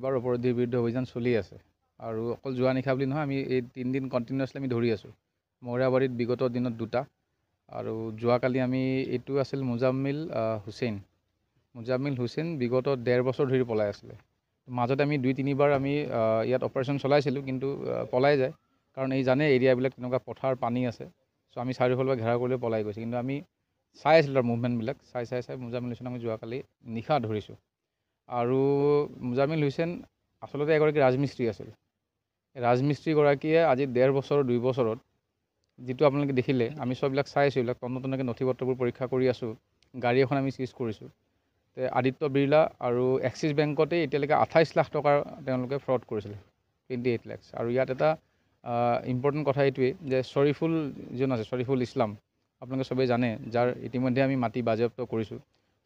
এবাৰ অপৰাধীৰ বিৰুদ্ধে অভিযান চলি আছে আৰু অকল যোৱা নিশা বুলি নহয়, আমি এই 3 দিন কণ্টিনিউৱাছলি আমি ধৰি আছোঁ। মৌৰাবাৰীত বিগত দিনত 2টা আৰু যোৱাকালি আমি এইটো আছিল মুজাম্মিল হুছেইন। মুজাম্মিল হুছেইন বিগত 1.5 বছৰ ধৰি পলাই আছিলে। মাজতে আমি 2-3 বাৰ আমি ইয়াত অপাৰেশ্যন চলাইছিলোঁ, কিন্তু পলাই যায়, কাৰণ এই জানে এৰিয়াবিলাক তেনেকুৱা পথাৰ পানী আছে। চ' আমি চাৰিওফালৰ পৰা ঘেৰাও কৰিলে পলাই গৈছে, কিন্তু আমি চাই আছিলোঁ তাৰ মুভমেণ্টবিলাক, চাই মুজাম্মিল হুছেইন আমি যোৱাকালি নিশা ধৰিছোঁ। আৰু মুজাম্মিল হুছেইন আচলতে এগৰাকী ৰাজমিস্ত্ৰী আছিল। ৰাজমিস্ত্ৰীগৰাকীয়ে আজি 1.5 বছৰ 2 বছৰত যিটো আপোনালোকে দেখিলে, আমি চববিলাক চাই আছোঁ, এইবিলাক তন্নতন্নকৈ নথি পত্ৰবোৰ পৰীক্ষা কৰি আছোঁ। গাড়ী এখন আমি চিজ কৰিছোঁ। আদিত্য বিৰলা আৰু এক্সিছ বেংকতে এতিয়ালৈকে 28 লাখ টকাৰ তেওঁলোকে ফ্ৰড কৰিছিলে, 28 লাখ। আৰু ইয়াত এটা ইম্পৰ্টেণ্ট কথা এইটোৱেই যে শ্বৰিফুল যিজন আছে, শ্বৰিফুল ইছলাম, আপোনালোকে চবেই জানে, যাৰ ইতিমধ্যে আমি মাটি বাজেয়াপ্ত কৰিছোঁ।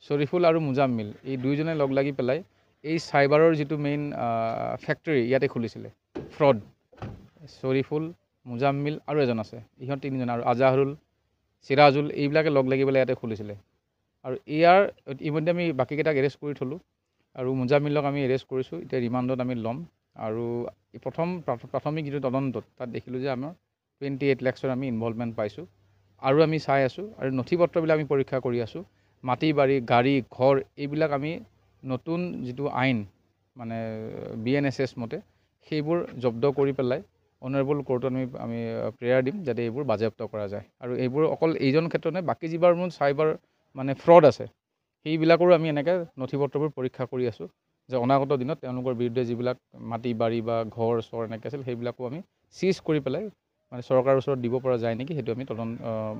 শ্বৰিফুল আৰু মুজাম্মিল এই দুয়োজনে লগ লাগি পেলাই এই চাইবাৰৰ যিটো মেইন ফেক্টৰী ইয়াতে খুলিছিলে, ফ্ৰড। শ্বৰিফুল, মুজাম্মিল আৰু এজন আছে, ইহঁত 3জন, আৰু আজাহৰুল, চিৰাজুল, এইবিলাকে লগ লাগি পেলাই ইয়াতে খুলিছিলে। আৰু ইয়াৰ ইতিমধ্যে আমি বাকীকেইটাক এৰেষ্ট কৰি থ'লোঁ আৰু মুজাম্মিলক আমি এৰেষ্ট কৰিছোঁ। এতিয়া ৰিমাণ্ডত আমি ল'ম। আৰু প্ৰাথমিক যিটো তদন্তত তাত দেখিলোঁ যে আমাৰ 28 লাখৰ আমি ইনভলভমেণ্ট পাইছোঁ। আৰু আমি চাই আছোঁ আৰু নথি পত্ৰবিলাক আমি পৰীক্ষা কৰি আছোঁ। মাটি বাৰী, গাড়ী, ঘৰ, এইবিলাক আমি নতুন যিটো আইন মানে BNSS মতে সেইবোৰ জব্দ কৰি পেলাই অনাৰেবল কোৰ্টত আমি প্ৰেয়াৰ দিম যাতে এইবোৰ বাজেয়াপ্ত কৰা যায়। আৰু এইবোৰ অকল এইজন ক্ষেত্ৰত নহয়, বাকী যিবাৰ মোৰ চাইবাৰ মানে ফ্ৰড আছে সেইবিলাকৰো আমি এনেকৈ নথি পত্ৰবোৰ পৰীক্ষা কৰি আছোঁ যে অনাগত দিনত তেওঁলোকৰ বিৰুদ্ধে যিবিলাক মাটি বাৰী বা ঘৰ চৰ এনেকৈ আছিল সেইবিলাকো আমি চিজ কৰি পেলাই মানে চৰকাৰৰ ওচৰত দিব পৰা যায় নেকি সেইটো আমি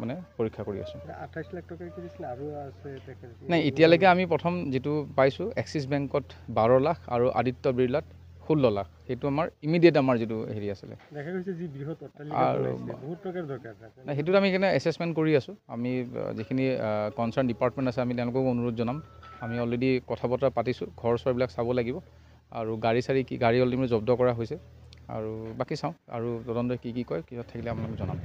মানে পৰীক্ষা কৰি আছোঁ। 28 লাখ টকা কি দিছিলে আৰু আছে? নাই, এতিয়ালৈকে আমি প্ৰথম যিটো পাইছোঁ এক্সিছ বেংকত 12 লাখ আৰু আদিত্য বিৰলাত 16 লাখ। সেইটো আমাৰ ইমিডিয়েট আমাৰ যিটো হেৰি আছিলে। দেখা গৈছে যি বৃহৎ অট্টালিকা বনাইছে, বহুত টকাৰ দৰকাৰ। নাই, সেইটোত আমি সেইকাৰণে এছেছমেণ্ট কৰি আছোঁ। আমি যিখিনি কনচাৰ্ণ ডিপাৰ্টমেণ্ট আছে আমি তেওঁলোককো অনুৰোধ জনাম। আমি অলৰেডি কথা বতৰা পাতিছোঁ, ঘৰ চৰবিলাক চাব লাগিব আৰু গাড়ী অলৰেডি জব্দ কৰা হৈছে। আৰু বাকী চাওঁ আৰু তদন্তই কি কয়, কিহত থাকিলে আপোনালোকক জনাম।